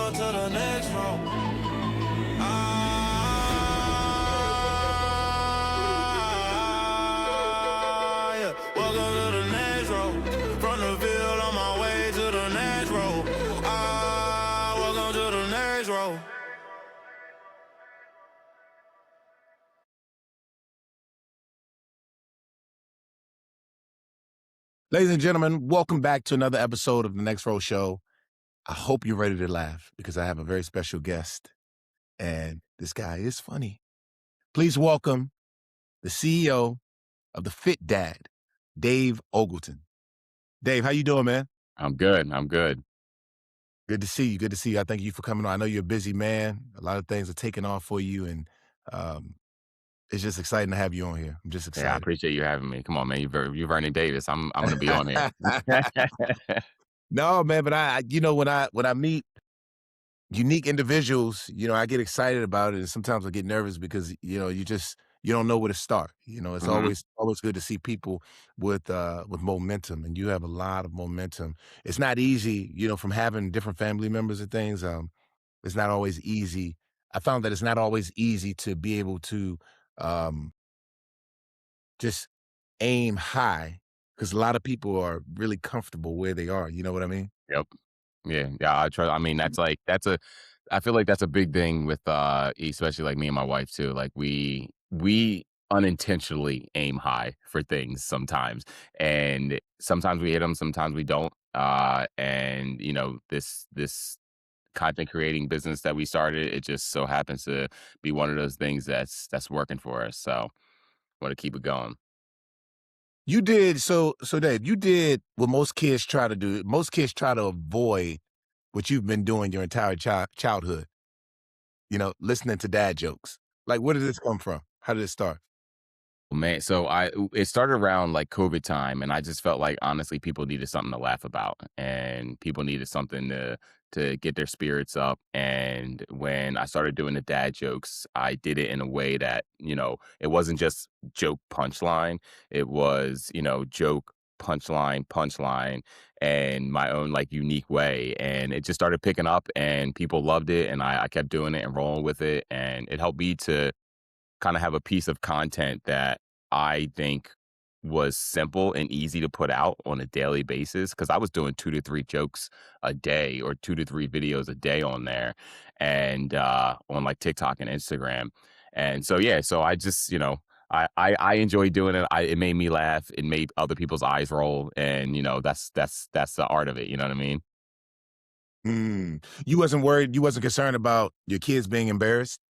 Welcome to the next room. Yeah. Welcome to the next room. From the field on my way to the next room. Welcome to the next room. Ladies and gentlemen, welcome back to another episode of the Next Row Show. I hope you're ready to laugh because I have a very special guest, and this guy is funny. Please welcome the CEO of the Fit Dad, Dave Ogleton. Dave, how you doing, man? I'm good. Good to see you. Good to see you. I thank you for coming on. I know you're a busy man. A lot of things are taking off for you, and it's just exciting to have you on here. I'm just excited. Yeah, I appreciate you having me. Come on, man. You're Vernon Davis. I'm gonna be on here. No, man, but I when I meet unique individuals, I get excited about it, and sometimes I get nervous because you don't know where to start. It's Mhm. always good to see people with momentum, and you have a lot of momentum. It's not easy, from having different family members and things. It's not always easy. I found that it's not always easy to be able to um, just aim high because a lot of people are really comfortable where they are. You know what I mean? Yep. Yeah. I try. I mean, I feel like that's a big thing with especially like me and my wife too. Like we unintentionally aim high for things sometimes, and sometimes we hit them, sometimes we don't. And this content creating business that we started, it just so happens to be one of those things that's working for us. So want to keep it going. You did so Dave, you did what most kids try to do. Most kids try to avoid what you've been doing your entire childhood, listening to dad jokes. Like, where did this come from? How did it start? Man, so it started around like COVID time, and I just felt like honestly people needed something to laugh about, and people needed something to get their spirits up. And when I started doing the dad jokes, I did it in a way that it wasn't just joke punchline; it was joke punchline, and my own like unique way. And it just started picking up, and people loved it, and I kept doing it and rolling with it, and it helped me to kind of have a piece of content that I think was simple and easy to put out on a daily basis because I was doing 2 to 3 jokes a day or 2 to 3 videos a day on there and on like TikTok and Instagram. And so, yeah, so I just, I enjoy doing it. It made me laugh. It made other people's eyes roll. And, that's the art of it. You know what I mean? You wasn't worried, you wasn't concerned about your kids being embarrassed?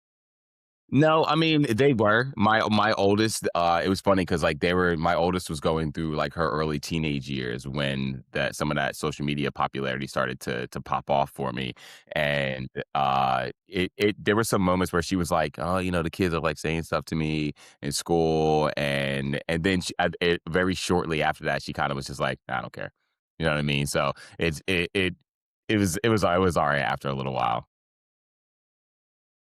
No, I mean, they were. My oldest, it was funny because like my oldest was going through like her early teenage years when some of that social media popularity started to pop off for me. And there were some moments where she was like, oh, the kids are like saying stuff to me in school. And then very shortly after that, she kind of was just like, I don't care. You know what I mean? So it was all right after a little while.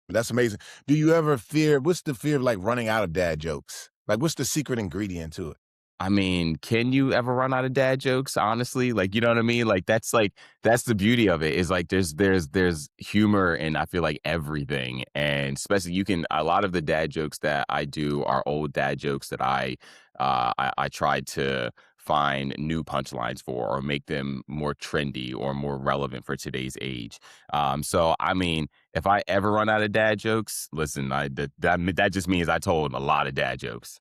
That's amazing. Do you ever what's the fear of like running out of dad jokes? Like, what's the secret ingredient to it? I mean, can you ever run out of dad jokes? Honestly, like, you know what I mean? Like, that's the beauty of it is like, there's humor in, I feel like everything. And especially a lot of the dad jokes that I do are old dad jokes that I tried to find new punchlines for or make them more trendy or more relevant for today's age. So, I mean, if I ever run out of dad jokes, listen, that just means I told a lot of dad jokes.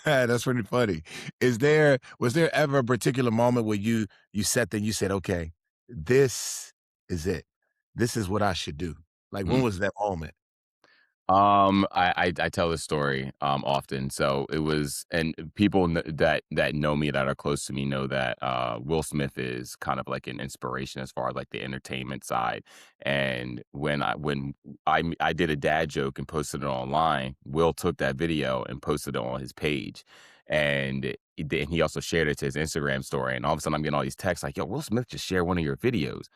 That's pretty funny. Was there ever a particular moment where you sat there and you said, okay, this is it. This is what I should do. Like, when was that moment? I tell this story often. So it was, and people that know me that are close to me know that Will Smith is kind of like an inspiration as far as like the entertainment side. And when I did a dad joke and posted it online, Will took that video and posted it on his page, and then he also shared it to his Instagram story. And all of a sudden, I'm getting all these texts like, "Yo, Will Smith just shared one of your videos,"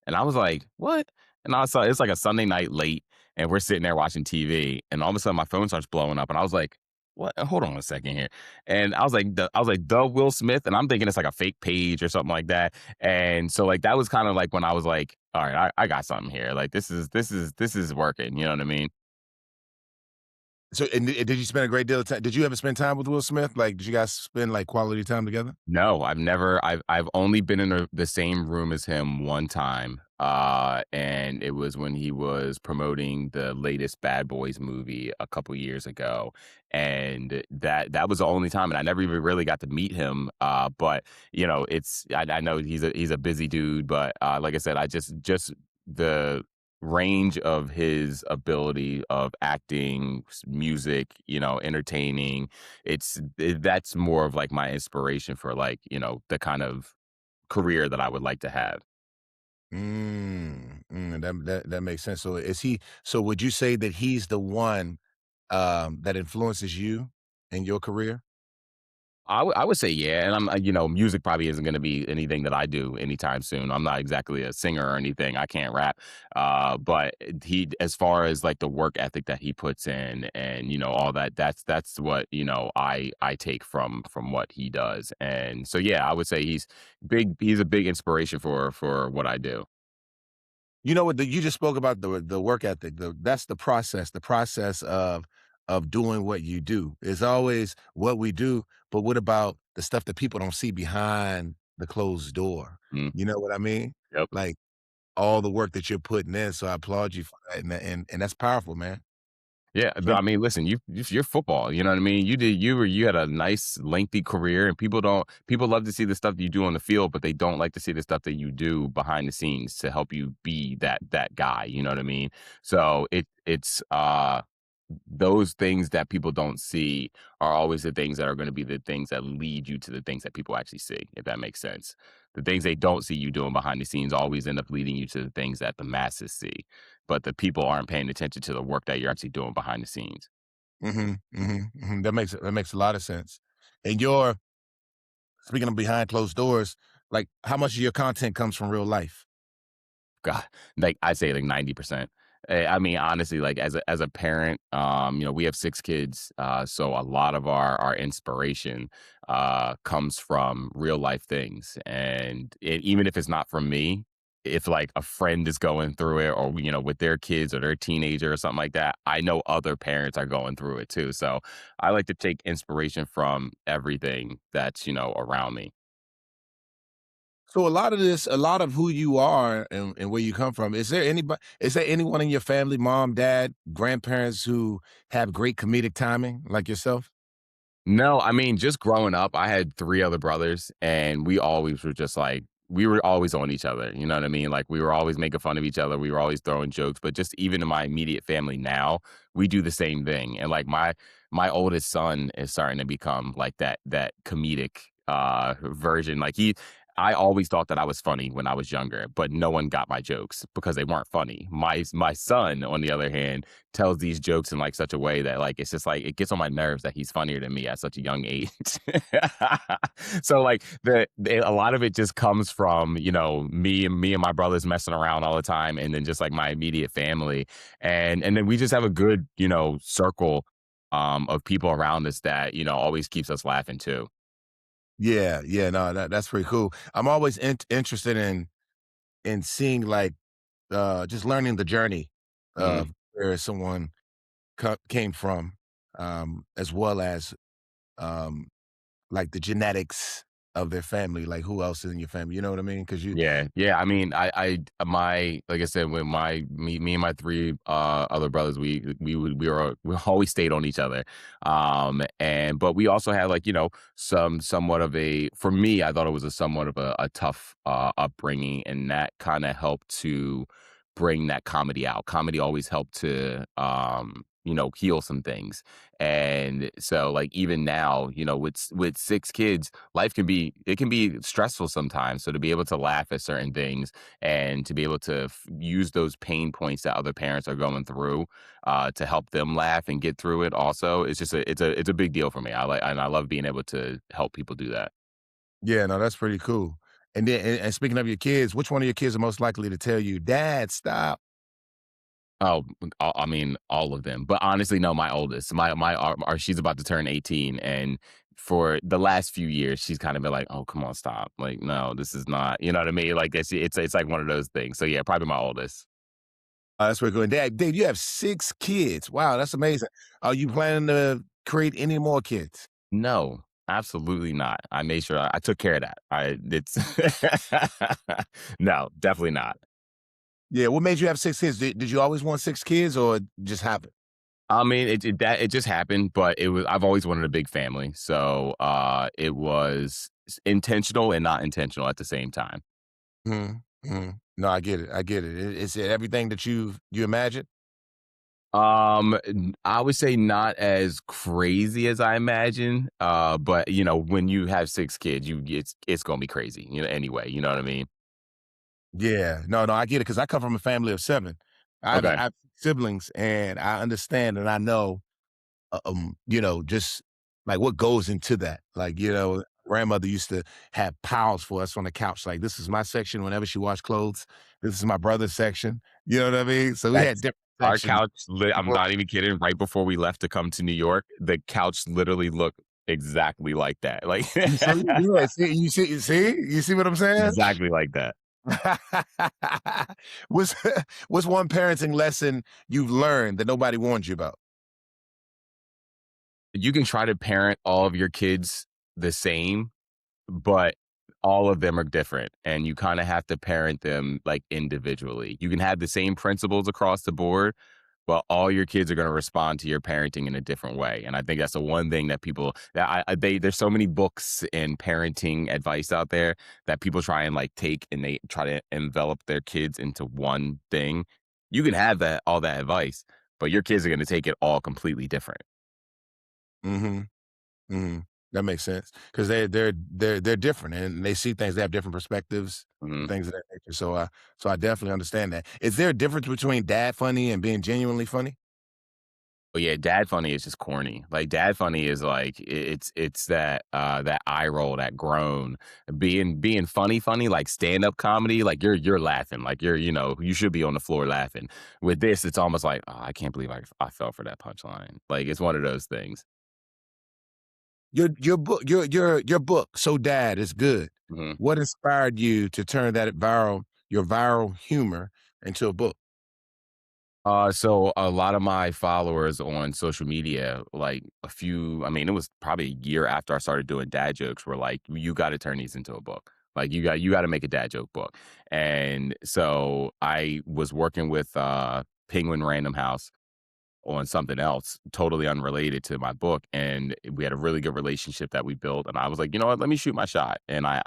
and I was like, "What?" And I saw it's like a Sunday night late and we're sitting there watching TV, and all of a sudden my phone starts blowing up, and I was like, what? Hold on a second here. And I was like, the Will Smith, and I'm thinking it's like a fake page or something like that. And so like that was kind of like when I was like, all right, I got something here. Like this is working. You know what I mean? So, and did you spend a great deal of time? Did you ever spend time with Will Smith? Like, did you guys spend like quality time together? No, I've only been in the same room as him one time. And it was when he was promoting the latest Bad Boys movie a couple years ago. And that was the only time, and I never even really got to meet him. But I know he's a busy dude, but like I said, I just the range of his ability of acting, music, entertaining, that's more of like my inspiration for like, the kind of career that I would like to have. That makes sense. So is he? So would you say that he's the one that influences you in your career? I would say yeah, and music probably isn't going to be anything that I do anytime soon. I'm not exactly a singer or anything. I can't rap, but as far as like the work ethic that he puts in, and all that, that's what I take from what he does, and so yeah, I would say he's big. He's a big inspiration for what I do. You know what? You just spoke about the work ethic. That's the process of doing what you do. It's always what we do, but what about the stuff that people don't see behind the closed door? Mm, You know what I mean? yep. Like all the work that you're putting in. So I applaud you for that, and that's powerful, man. Yeah, but I mean, listen, you're football. You know what I mean. You had a nice lengthy career, and people love to see the stuff you do on the field, but they don't like to see the stuff that you do behind the scenes to help you be that guy. You know what I mean. So it's those things that people don't see are always the things that are going to be the things that lead you to the things that people actually see. If that makes sense, the things they don't see you doing behind the scenes always end up leading you to the things that the masses see, but the people aren't paying attention to the work that you're actually doing behind the scenes. That makes a lot of sense. And your speaking of behind closed doors, like how much of your content comes from real life? God, like I'd say like 90%. I mean, honestly, like as a parent, we have 6 kids, so a lot of our inspiration comes from real life things, and even if it's not from me, if like a friend is going through it, or with their kids or their teenager or something like that, I know other parents are going through it too. So I like to take inspiration from everything that's around me. So a lot of who you are and where you come from, is there anyone in your family, mom, dad, grandparents who have great comedic timing like yourself? No, I mean, just growing up, I had 3 other brothers, and we always were just like we were always on each other, you know what I mean? Like, we were always making fun of each other, we were always throwing jokes, but just even in my immediate family now, we do the same thing, and, like, my oldest son is starting to become like that comedic, version, like, I always thought that I was funny when I was younger, but no one got my jokes because they weren't funny. My son, on the other hand, tells these jokes in like such a way that like it's just like it gets on my nerves that he's funnier than me at such a young age. So like a lot of it just comes from me and my brothers messing around all the time, and then just like my immediate family, and then we just have a good circle of people around us that always keeps us laughing too. Yeah, yeah, no, that's pretty cool. I'm always interested in seeing like just learning the journey Mm. of where someone came from, as well as um, like the genetics of their family, like who else is in your family. You know what I mean? Because you, Yeah, yeah. I mean, my like I said, with me and my 3 other brothers, we always stayed on each other, and but we also had like somewhat of a for me, I thought it was a somewhat of a tough upbringing, and that kind of helped to bring that comedy out. Comedy always helped to heal some things, and so like even now, with 6 kids, life can be stressful sometimes, so to be able to laugh at certain things and to be able to use those pain points that other parents are going through to help them laugh and get through it also, it's a big deal for me. I love being able to help people do that. yeah, no, that's pretty cool. And speaking of your kids, which one of your kids are most likely to tell you, "Dad, stop"? Oh, I mean, all of them. But honestly, no, my oldest. She's about to turn 18, and for the last few years, she's kind of been like, "Oh, come on, stop! Like, no, this is not." You know what I mean? Like, it's like one of those things. So yeah, probably my oldest. That's where we're going. Dave, you have 6 kids. Wow, that's amazing. Are you planning to create any more kids? No, absolutely not. I made sure I took care of that. I it's no, definitely not. Yeah, what made you have 6 kids? Did you always want 6 kids or it just happened? I mean, it just happened, but I've always wanted a big family, so it was intentional and not intentional at the same time. Mhm, mhm. No, I get it, I get it. Is it everything that you imagined? I would say not as crazy as I imagine, but you know, when you have 6 kids, it's gonna be crazy, you know. Anyway, you know what I mean? Yeah. No, I get it because I come from a family of 7. Okay, I have siblings, and I understand and I know, just, like, what goes into that. Like, grandmother used to have piles for us on the couch, like, "This is my section whenever she washed clothes. This is my brother's section." You know what I mean? So we had that's different our sections. couch. I'm not even kidding. Right before we left to come to New York, the couch literally looked exactly like that. Like You see? Yeah, you see what I'm saying? exactly like that. What's what's one parenting lesson you've learned that nobody warned you about? You can try to parent all of your kids the same, but all of them are different, and you kind of have to parent them like individually. You can have the same principles across the board, but all your kids are going to respond to your parenting in a different way. And I think that's the one thing that people that there's so many books and parenting advice out there that people try and like take and they try to envelop their kids into one thing. You can have that all that advice, but your kids are going to take it all completely different. Mhm, mhm. That makes sense because they're different and they see things. They have different perspectives, Mhm. things of that nature. So I definitely understand that. Is there a difference between dad funny and being genuinely funny? But yeah, dad funny is just corny. Like dad funny is like it's that that eye roll, that groan. Being funny, like stand-up comedy, like you're laughing. Like you should be on the floor laughing. With this, it's almost like, oh, I can't believe I fell for that punchline. Like it's one of those things. Your book, So Dad is Good. Mhm. What inspired you to turn your viral humor into a book? So a lot of my followers on social media, like I mean, it was probably a year after I started doing dad jokes, were like, you got to turn these into a book. Like you got to make a dad joke book. And so I was working with Penguin Random House on something else totally unrelated to my book, and we had a really good relationship that we built, and I was like, you know what, let me shoot my shot. And I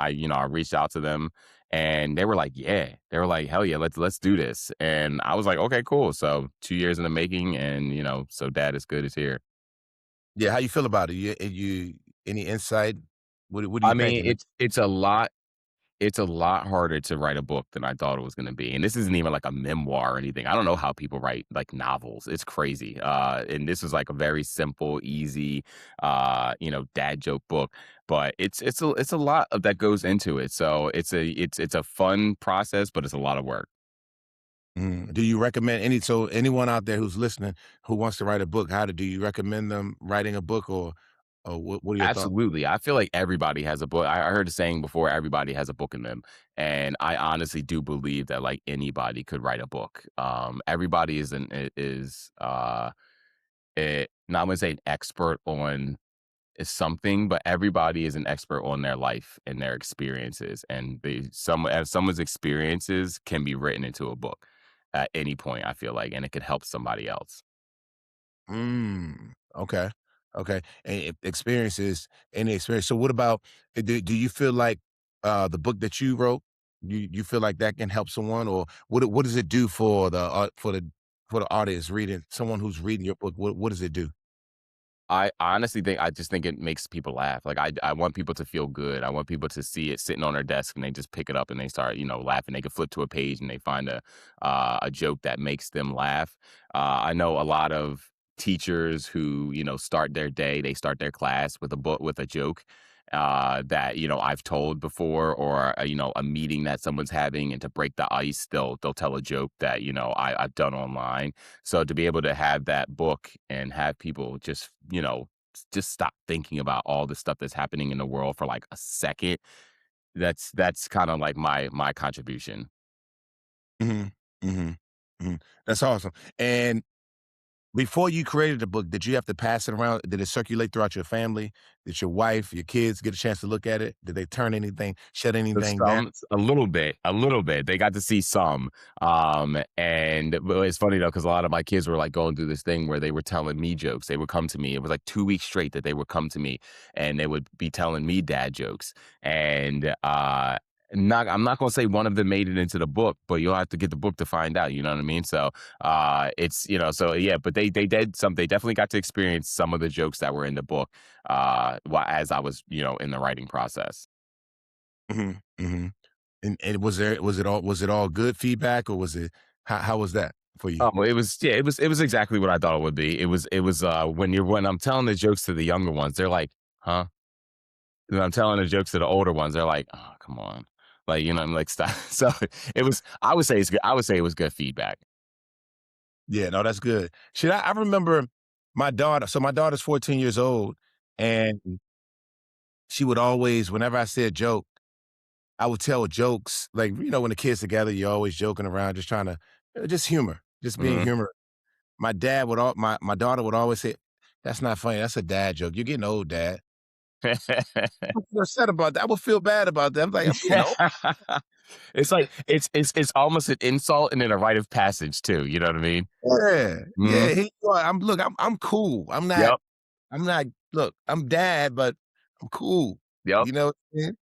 reached out to them, and they were like, yeah, they were like, hell yeah, let's do this. And I was like, okay, cool. So 2 years in the making, and so dad is good is here. Yeah, how you feel about it? You any insight? What do I you think? mean, it's a lot harder to write a book than I thought it was gonna be, and this isn't even like a memoir or anything. I don't know how people write, like, novels. It's crazy, and this was, like, a very simple, easy, dad joke book, but it's a lot of that goes into it, so it's a fun process, but it's a lot of work. Do you recommend anyone out there who's listening who wants to write a book? Do you recommend them writing a book or what are your thoughts? Absolutely. I feel like everybody has a book. I heard a saying before, everybody has a book in them. And I honestly do believe that like anybody could write a book. Everybody not gonna say an expert on something, but everybody is an expert on their life and their experiences. And someone's experiences can be written into a book at any point, I feel like, and it could help somebody else. Okay. Okay. And experiences, any experience. So what about do you feel like the book that you wrote, you feel like that can help someone or what does it do for the audience reading someone who's reading your book? What does it do? I honestly think I just think it makes people laugh. Like I want people to feel good. I want people to see it sitting on their desk and they just pick it up and they start, laughing. They can flip to a page and they find a joke that makes them laugh. I know a lot of teachers who, start their day, they start their class with a book with a joke. that I've told before, or a meeting that someone's having, and to break the ice, they'll tell a joke that I've done online. So to be able to have that book and have people just stop thinking about all the stuff that's happening in the world for like a second, that's kind of like my contribution. Mhm, mhm, mhm. That's awesome. And before you created the book, did you have to pass it around? Did it circulate throughout your family? Did your wife, your kids get a chance to look at it? Did they turn anything, shut The anything down? some a little bit. They got to see some, and but it's funny though, because a lot of my kids were like going through this thing where they were telling me jokes. They would come to me. It was like 2 weeks straight that they would come to me, and they would be telling me dad jokes. And I'm not gonna say one of them made it into the book, but you'll have to get the book to find out. You know what I mean? So it's so yeah, but they did some. They definitely got to experience some of the jokes that were in the book, as I was in the writing process. Mhm, mhm. And was it all good feedback, or was it how was that for you? Oh, well, it was exactly what I thought it would be. It was when I'm telling the jokes to the younger ones, they're like, "Huh?" When I'm telling the jokes to the older ones, they're like, "Oh, come on." Like, I'm like, "Stop." So it was I would say it's good. I would say it was good feedback. Yeah, no, that's good. Shit, I remember my daughter. So my daughter's 14 years old, and she would always, whenever I said joke, I would tell jokes. Like, when the kids together, you're always joking around, just trying to, just humor, just being Mhm. humor. My daughter would always say, "That's not funny. That's a dad joke. You're getting old, dad." I feel upset about that. I would feel bad about that. I'm like, I'm getting old. It's like it's almost an insult and then a rite of passage too, you know what I mean? Yeah, yeah. Mhm. Here you are. I'm cool. Yep, I'm not. Look, I'm dad, but I'm cool. yep, You know what I'm saying?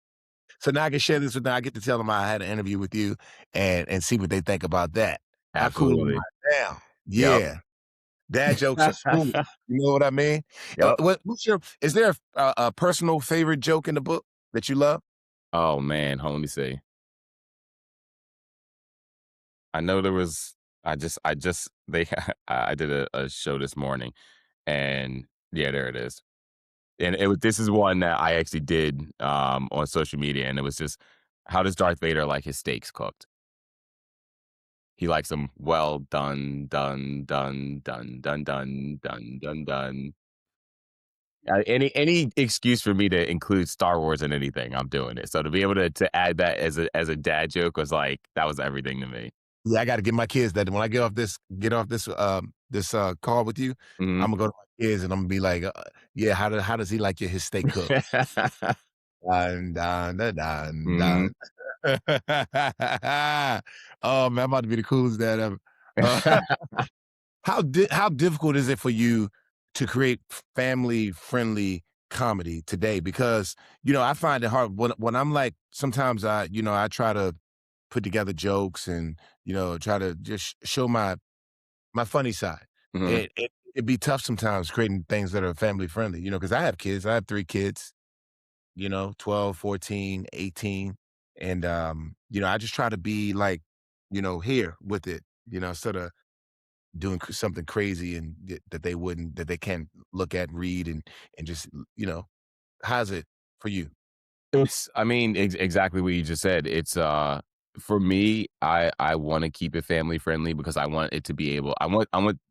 So now I can share this with them. I get to tell them I had an interview with you and see what they think about that. How cool am absolutely. I now? Yep. Yeah. Dad jokes are cool. You know what I mean? Yep. Is there a personal favorite joke in the book that you love? Oh, man, hold on, let me see. I know there was I just they I did a show this morning, and yeah, there it is. And this is one that I actually did, on social media, and it was just, how does Darth Vader like his steaks cooked? He likes them well done, done, done, done, done, done, done, done, done. Any excuse for me to include Star Wars in anything, I'm doing it. So to be able to add that as a dad joke was like, that was everything to me. Yeah, I gotta get my kids that when I get off this call with you, Mhm. Imma go to my kids and Imma be like, yeah, how does he like his steak cooked? Dun, dun, dun, dun, Mhm. dun. Oh, man, I'm about to be the coolest dad ever. Uh, how difficult is it for you to create family-friendly comedy today? Because, I find it hard when I'm like sometimes I try to put together jokes and, try to just show my funny side. Mhm. It'd be tough sometimes creating things that are family friendly, because I have kids. I have 3 kids, 12, 14, 18, and, I just try to be like, here with it, instead of doing something crazy and that they can't look at, read, and just, how's it for you? I mean, exactly what you just said. For me, I want to keep it family friendly because I want it to be able. I want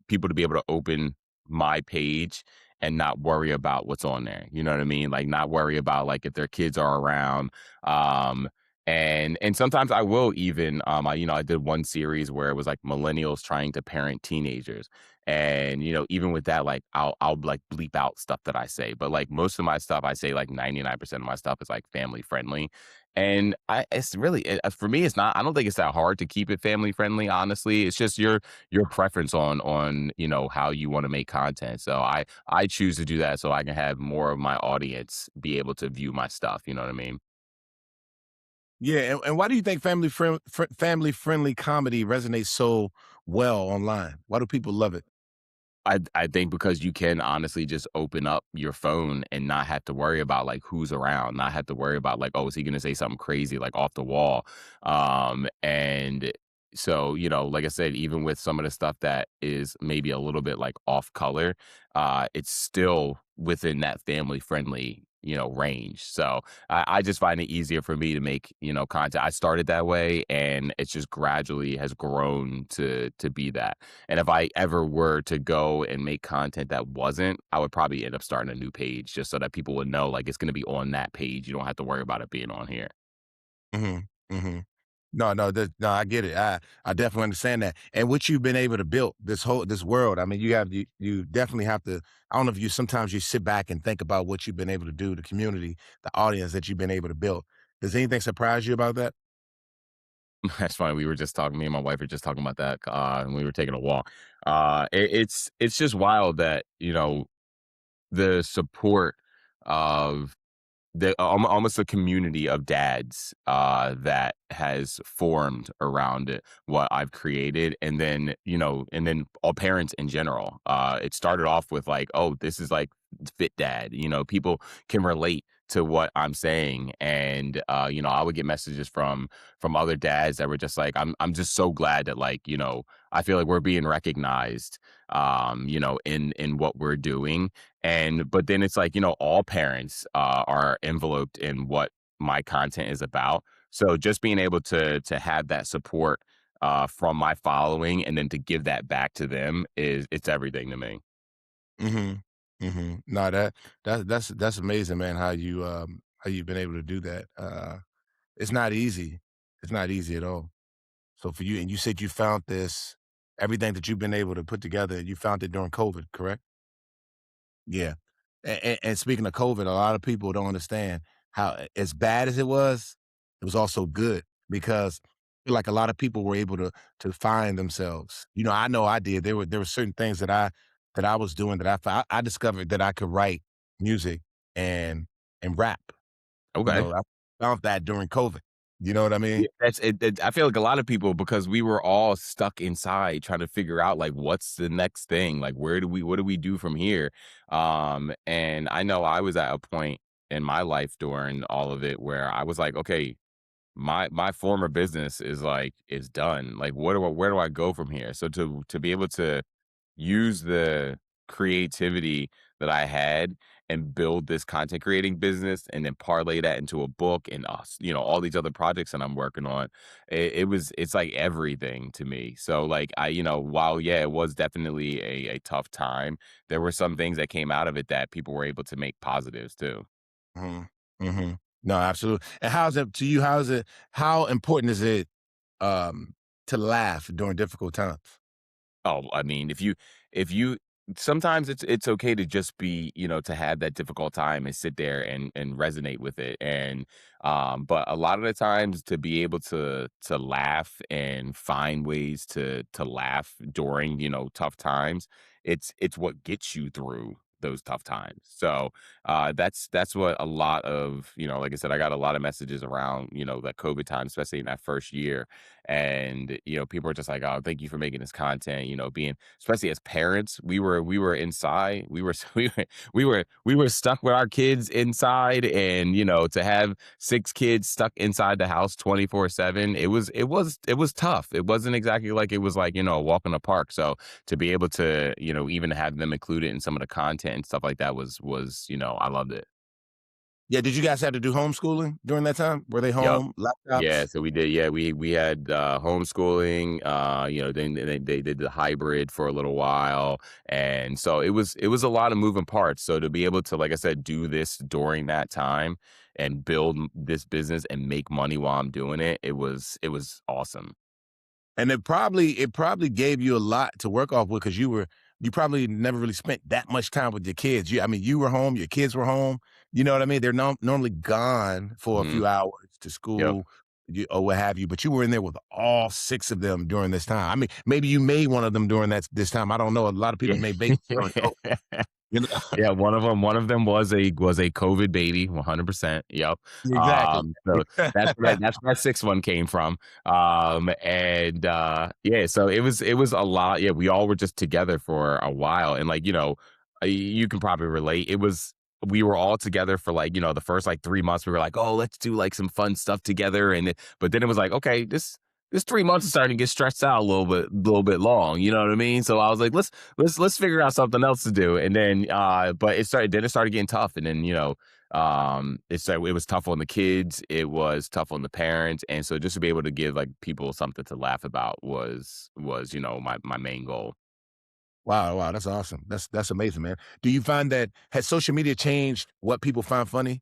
people to be able to open my page and not worry about what's on there. You know what I mean? Like not worry about like if their kids are around. Um, and sometimes I will even I did one series where it was like millennials trying to parent teenagers. And even with that, like I'll like bleep out stuff that I say, but like most of my stuff I say, like 99% of my stuff is like family friendly. And it's really for me, it's not. I don't think it's that hard to keep it family friendly. Honestly, it's just your preference on how you want to make content. So I choose to do that so I can have more of my audience be able to view my stuff. You know what I mean? Yeah, and why do you think family friendly comedy resonates so well online? Why do people love it? I think because you can honestly just open up your phone and not have to worry about like who's around, not have to worry about like, oh, is he gonna say something crazy like off the wall? And so, like I said, even with some of the stuff that is maybe a little bit like off color, it's still within that family friendly range. So I just find it easier for me to make, content. I started that way, and it's just gradually has grown to be that. And if I ever were to go and make content that wasn't, I would probably end up starting a new page just so that people would know, like, it's going to be on that page. You don't have to worry about it being on here. Mhm, mhm. No, I get it. I definitely understand that. And what you've been able to build this world. I mean, you definitely have to. I don't know if you sometimes you sit back and think about what you've been able to do, the community, the audience that you've been able to build. Does anything surprise you about that? That's funny. We were just talking. Me and my wife were just talking about that when we were taking a walk. It's just wild that the support of almost a community of dads that has formed around what I've created, and then all parents in general. It started off with like, oh, this is like fit dad. People can relate to what I'm saying, and I would get messages from other dads that were just like, I'm just so glad that, like, I feel like we're being recognized, in what we're doing. But then it's like, all parents are enveloped in what my content is about. So just being able to have that support from my following, and then to give that back to them, it's everything to me. Mhm, mhm. No, that's amazing, man. How you've been able to do that. It's not easy. It's not easy at all. So for you, and you said you found this everything that you've been able to put together. You found it during COVID, correct? Yeah. And speaking of COVID, a lot of people don't understand how as bad as it was also good because like a lot of people were able to find themselves. I know I did. There were certain things that I was doing that I discovered that I could write music and rap. Okay. I found that during COVID. You know what I Yeah, mean? that's it. I feel like a lot of people, because we were all stuck inside trying to figure out, like, what's the next thing? Like, what do we do from here? And I know I was at a point in my life during all of it where I was like, okay, my former business is done. Like, where do I go from here? So to be able to use the creativity that I had and build this content creating business, and then parlay that into a book, and all these other projects that I'm working on. It's like everything to me. So like, while yeah, it was definitely a tough time, there were some things that came out of it that people were able to make positives too. Mhm. Mhm. No, absolutely. And how's it to you? How important is it um to laugh during difficult times? Oh, I mean, if you sometimes it's okay to just be, to have that difficult time and sit there and resonate with it. And but a lot of the times, to be able to laugh and find ways to laugh during, tough times, it's what gets you through those tough times. So that's what a lot of, like I said, I got a lot of messages around, that COVID time, especially in that first year. And people are just like, oh, thank you for making this content. Being, especially as parents, we were inside, we were stuck with our kids inside. And to have six kids stuck inside the house 24/7, it was tough. It wasn't exactly like it was like, a walk in the park. So to be able to, even have them included in some of the content and stuff like that was I loved it. Yeah, did you guys have to do homeschooling during that time? Were they Yep. home, Yeah, laptops? so we did. Yeah, we had homeschooling. Then they did the hybrid for a little while, and so it was a lot of moving parts. So to be able to, like I said, do this during that time and build this business and make money while I'm doing it, it was awesome. And it probably gave you a lot to work off with because you probably never really spent that much time with your kids. I mean, you were home, your kids were home. You know what I mean? They're normally gone for a Hmm. few hours to Yep. school, or what have you. But you were in there with all six of them during this time. I mean, maybe you made one of them during this time. I don't know. A lot of people Yeah. made babies during COVID. You know? Yeah, one of them was a COVID baby, 100%. Yep. Exactly. So that's where that sixth one came from. And yeah, so it was a lot. Yeah, we all were just together for a while, and like, you can probably relate. We were all together for, like, the first like 3 months. We were like, oh, let's do like some fun stuff together, but then it was like, okay, this 3 months is starting to get stretched out a little bit long. You know what I mean? So I was like, let's figure out something else to do. And then, but it started getting tough. And then, It's like it was tough on the kids, it was tough on the parents, and so just to be able to give like people something to laugh about was my main goal. Wow, wow, that's awesome. That's amazing, man. Do you find that has social media changed what people find funny?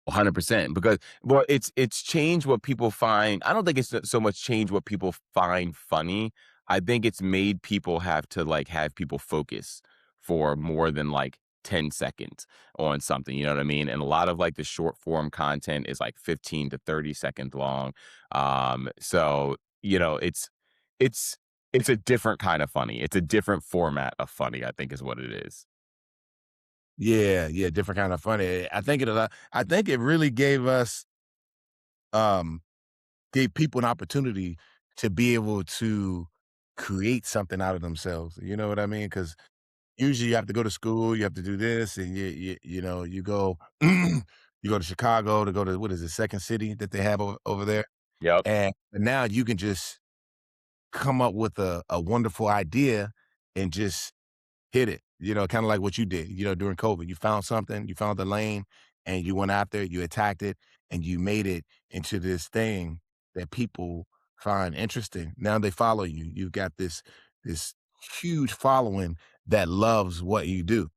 100%, because well, it's changed what people find. I don't think it's so much changed what people find funny. I think it's made people have to like have people focus for more than like 10 seconds on something, you know what I mean? And a lot of like the short form content is like 15 to 30 seconds long. So, it's it's a different kind of funny. It's a different format of funny, I think is what it is. Yeah, yeah, different kind of funny. I think it really um gave people an opportunity to be able to create something out of themselves. You know what I mean? Because usually you have to go to school, you have to do this, and you go you go to Chicago to go to what is it, Second City that they have over there, Yep. and now you can just come up with a wonderful idea and just hit it, kinda like what you did, during COVID. You found something, you found the lane, and you went after it, you attacked it, and you made it into this thing that people find interesting. Now they follow you. You've got this huge following that loves what you do.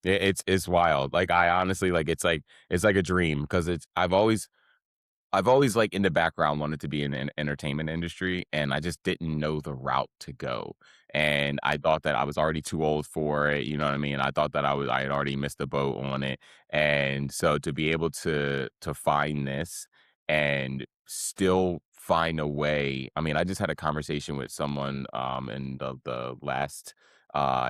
It's wild. Like I honestly it's like a dream because it's I've always, like, in the background wanted to be in the entertainment industry, and I just didn't know the route to go, and I thought that I was already too old for it, you know what I mean? I thought that I had already missed the boat on it, and so to be able to find this and still find a way. I mean, I just had a conversation with someone, in the last,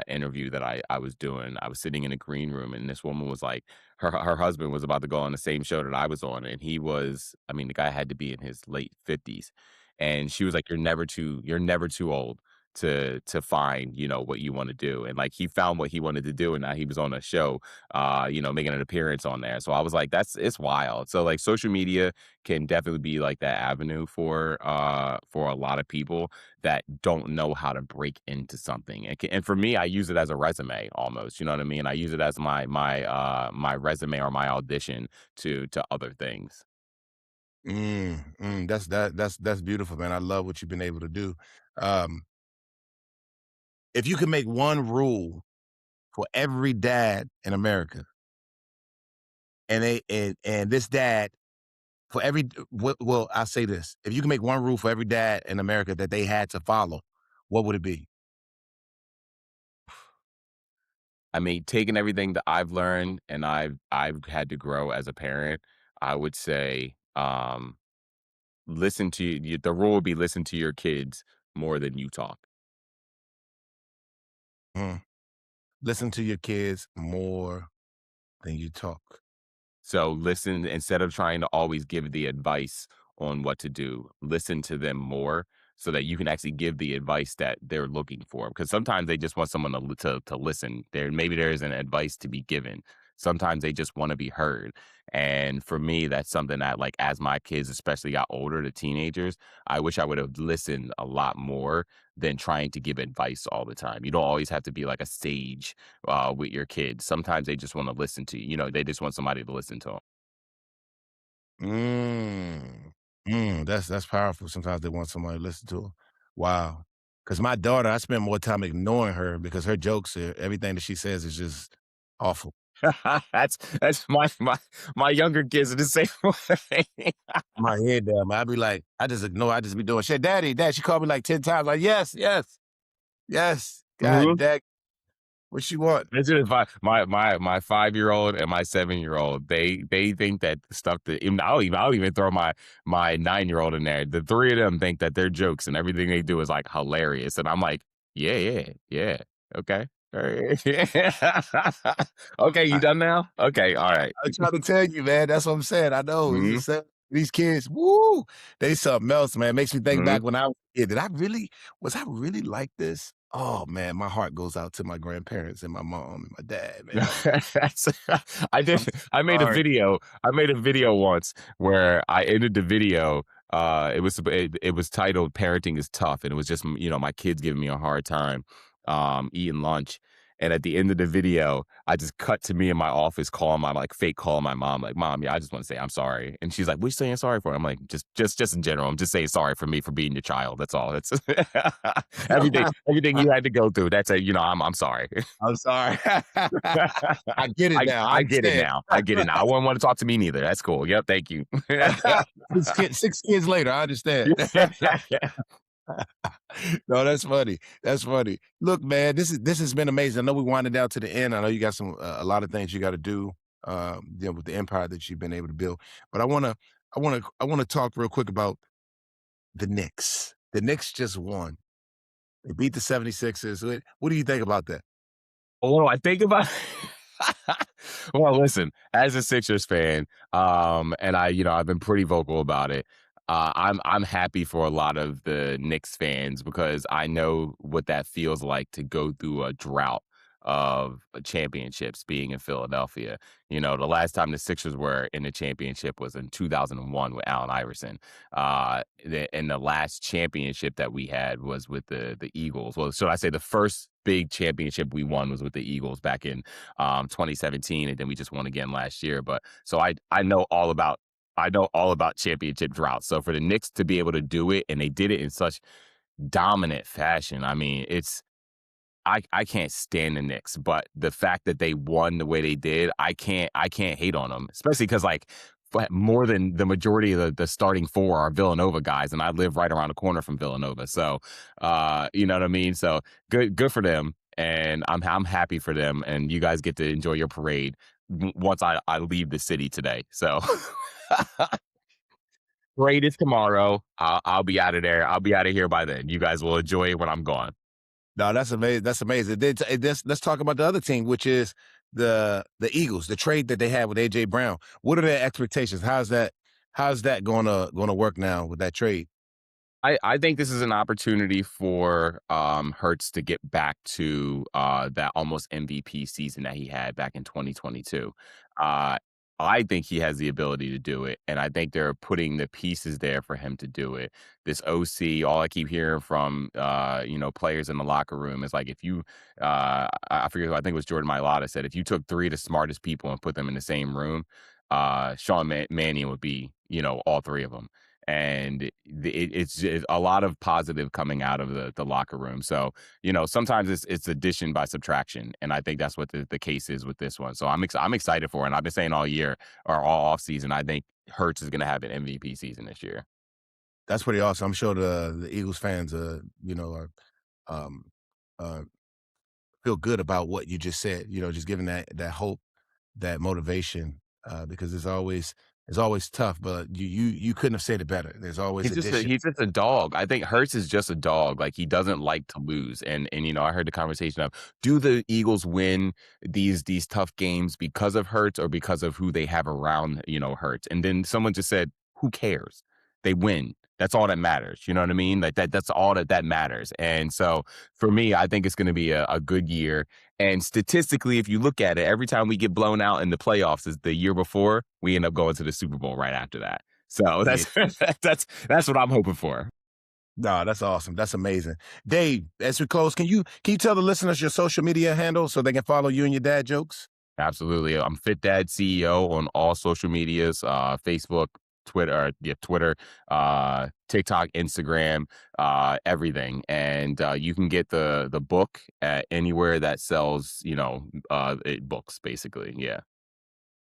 interview that I was doing. I was sitting in a green room, and this woman was like, her husband was about to go on the same show that I was on, and I mean, the guy had to be in his late 50s, and she was like, you're never too old to find, what you wanna do," and, like, he found what he wanted to do, and now he was on a show, making an appearance on there, so I was like, it's wild. So, like, social media can definitely be, like, that avenue for a lot of people that don't know how to break into something, and for me, I use it as a resume almost, you know what I mean? I use it as my resume or my audition to other things. That's beautiful, man. I love what you've been able to do. Um, if you could make one rule for every dad in America, and this dad for every well, I'll say this. If you can make one rule for every dad in America that they had to follow, what would it be? I mean, taking everything that I've learned and I've had to grow as a parent, I would say, listen to you the rule would be listen to your kids more than you talk. Mm. Listen to your kids more than you talk. So listen instead of trying to always give the advice on what to do, listen to them more so that you can actually give the advice that they're looking for. Because sometimes they just want someone to listen. Maybe there isn't advice to be given. Sometimes they just want to be heard. And for me, that's something that like as my kids especially got older, to teenagers, I wish I would have listened a lot more than trying to give advice all the time. You don't always have to be like a sage with your kids. Sometimes they just want to listen to you. They just want somebody to listen to them. Mm. That's powerful. Sometimes they want somebody to listen to 'em. Wow. Because my daughter, I spend more time ignoring her because her jokes, everything that she says is just awful. That's my younger kids are the same way. My head down, man. I be like, I just ignore. I just be doing shit. Daddy, Dad. She called me like 10 times. Like, yes, yes, yes. God, Mhm. Dad, what she want? It's just my 5-year-old and my 7-year-old. They think that the stuff that even I'll even throw my 9-year-old in there. The three of them think that their jokes and everything they do is like hilarious, and I'm like, yeah, yeah, yeah, okay, all right. Okay, you done now? Okay, all right. I'm trying to tell you, man. That's what I'm saying. I know. It's Mhm, just these kids, woo, they something else, man. Makes me think mhm. back when I was a kid. Was I really like this? Oh man, my heart goes out to my grandparents and my mom and my dad, man. That's I did I'm sorry. I made a video once where I ended the video, it was titled "Parenting is Tough," and it was just, my kids giving me a hard time, eating lunch, And at the end of the video, I just cut to me in my office calling my fake calling my mom, like, "Mom, yeah, I just want to say I'm sorry." And she's like, "What are you saying sorry for?" I'm like, just in general. I'm just saying sorry for me for being your child. That's all. That's everything you had to go through. That's I'm sorry. I'm sorry. I get it now. I I get it understand. now. I get it now. I wouldn't want to talk to me neither. That's cool. Yep. Thank you. 6 kids later, I understand. No, that's funny. That's funny. Look, man, this has been amazing. I know we're winding down to the end. I know you got a lot of things you got to do, with the empire that you've been able to build. But I wanna talk real quick about the Knicks. The Knicks just won. They beat the 76ers. What do you think about that? Oh, I think about well, listen, as a Sixers fan, and I've been pretty vocal about it. I'm happy for a lot of the Knicks fans because I know what that feels like to go through a drought of championships being in Philadelphia. The last time the Sixers were in the championship was in 2001 with Allen Iverson. And the last championship that we had was with the Eagles. Well, should I say the first big championship we won was with the Eagles back in 2017, and then we just won again last year. But so I know all about championship droughts. So for the Knicks to be able to do it, and they did it in such dominant fashion, I mean, I can't stand the Knicks, but the fact that they won the way they did, I can't hate on them, especially because more than the majority of the starting four are Villanova guys, and I live right around the corner from Villanova. So, you know what I mean? So good for them, and I'm happy for them, and you guys get to enjoy your parade once I leave the city today. So. Parade is tomorrow. I'll be out of there. I'll be out of here by then. You guys will enjoy it when I'm gone. No, that's amazing. That's amazing. Let's talk about the other team, which is the Eagles, the trade that they had with AJ Brown. What are their expectations? How's that gonna work now with that trade? I think this is an opportunity for Hurts to get back to that almost MVP season that he had back in 2022. Uh, I think he has the ability to do it, and I think they're putting the pieces there for him to do it. This OC, all I keep hearing from players in the locker room is like, if you, I forget, I think it was Jordan Mailata said, if you took three of the smartest people and put them in the same room, Sean Mannion would be, all three of them. And it's a lot of positive coming out of the locker room. So, sometimes it's addition by subtraction. And I think that's what the case is with this one. So I'm excited for it. And I've been saying all year or all off season, I think Hurts is going to have an MVP season this year. That's pretty awesome. I'm sure the Eagles fans, are um, uh, feel good about what you just said. Just giving that hope, that motivation, because it's always tough. But you couldn't have said it better. There's always addition. He's just a dog. I think Hurts is just a dog. Like, he doesn't like to lose. And I heard the conversation of, do the Eagles win these tough games because of Hurts or because of who they have around, Hurts? And then someone just said, who cares? They win. That's all that matters. You know what I mean? Like that's all that matters. And so for me, I think it's going to be a good year. And statistically, if you look at it, every time we get blown out in the playoffs is the year before, we end up going to the Super Bowl right after that. So that's that's what I'm hoping for. No, that's awesome. That's amazing. Dave, as we close, can you tell the listeners your social media handle so they can follow you and your dad jokes? Absolutely. I'm Fit Dad CEO on all social medias, Facebook, Twitter, TikTok, Instagram, everything. And you can get the book at anywhere that sells, books, basically. Yeah.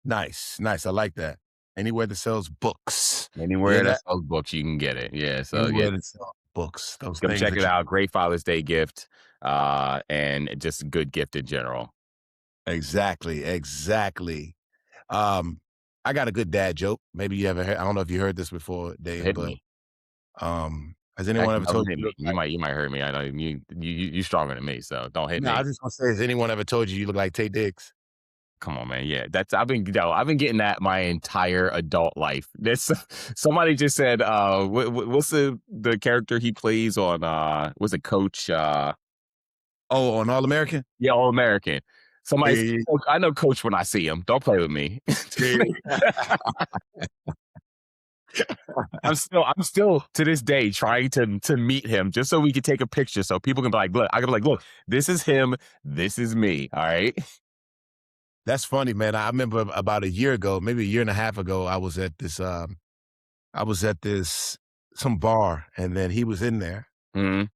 Nice. I like that. Anywhere that sells books. Anywhere that sells books, you can get it. Yeah. So Anywhere yeah, that sells books. Those come things check that it you- out. Great Father's Day gift, and just a good gift in general. Exactly. I got a good dad joke. Maybe you ever heard, I don't know if you heard this before, Dave, Hit but me. has anyone ever told Hit you? me. You might hurt me. I know you stronger than me, so don't hit No, me. I was just gonna say, has anyone ever told you look like Tay Diggs? Come on, man. Yeah, I've been getting that my entire adult life. This somebody just said, what's the character he plays on? Was it Coach? Oh, on All American? Yeah, All American. Somebody, Yeah, said, I know Coach when I see him. Don't play with me. yeah. I'm still to this day trying to meet him just so we can take a picture so people can be like, look, I can be like, look, this is him, this is me. All right. That's funny, man. I remember about a year ago, maybe a year and a half ago, I was at this some bar, and then he was in there. Mhm.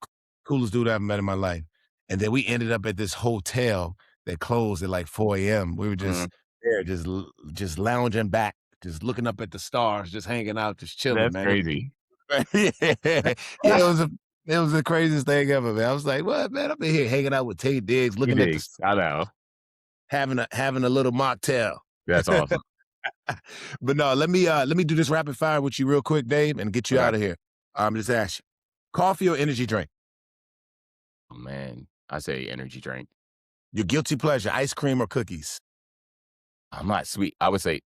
Coolest dude I ever met in my life. And then we ended up at this hotel that closed at like 4 AM. We were Mhm. just there, just lounging back, just looking up at the stars, just hanging out, just chilling, That's man. crazy. Yeah, yeah, it was the craziest thing ever, man. I was like, "What, man? I'm in here hanging out with Tay Diggs, He looking at the digs. I know. having a little mocktail." That's awesome. But no, let me do this rapid fire with you real quick, Dave, and get you Okay. out of here. Just ask you, coffee or energy drink? Oh, man. I say energy drink. Your guilty pleasure, ice cream or cookies? I'm not sweet. I would say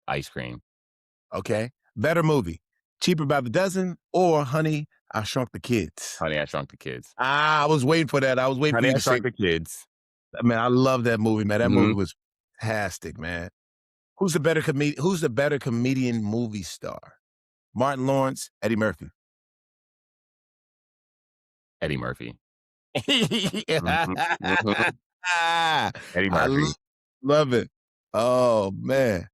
ice cream. Okay. Better movie, Cheaper by the Dozen or Honey, I Shrunk the Kids? Honey, I Shrunk the Kids. I was waiting for that. I was waiting for Honey, you I to say, Shrunk the Kids. man, I love that movie, man. That movie Mhm. was fantastic, man. Who's the better comedian movie star? Martin Lawrence, Eddie Murphy. Eddie Murphy. Mhm. Mhm. I Eddie Murphy. love it. Oh, man.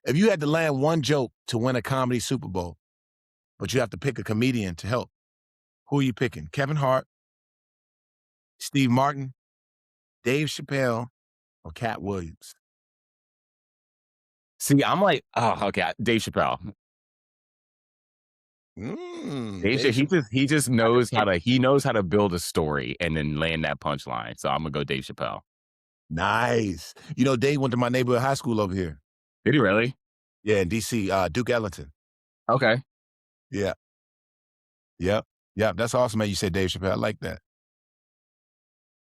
If you had to land one joke to win a comedy Super Bowl, but you have to pick a comedian to help, who are you picking? Kevin Hart, Steve Martin, Dave Chappelle, or Cat Williams? See, I'm like, oh, okay, Dave Chappelle. Dave Chappelle. He just knows how to build a story and then land that punchline. So I'm gonna go Dave Chappelle. Nice. You know, Dave went to my neighborhood high school over here. Did he really? Yeah, in DC, Duke Ellington. Okay. Yeah. Yep. Yep. That's awesome, man. You said Dave Chappelle. I like that.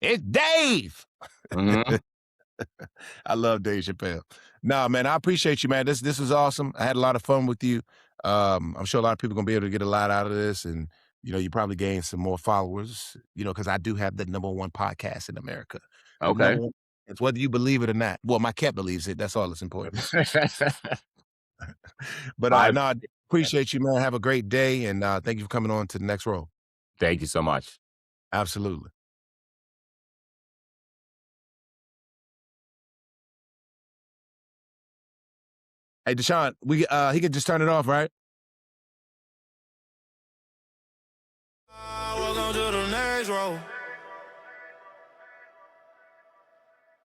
It's Dave. Mhm. I love Dave Chappelle. Nah, man, I appreciate you, man. This was awesome. I had a lot of fun with you. I'm sure a lot of people are gonna be able to get a lot out of this, and you probably gain some more followers. Because I do have the #1 podcast in America. The Okay. number one. It's whether you believe it or not. Well, my cat believes it. That's all that's important. But I no, I appreciate you, man. Have a great day, and thank you for coming on to the next row. thank you so much. Absolutely. Hey, Deshaun, he could just turn it off, right? Welcome to the next row.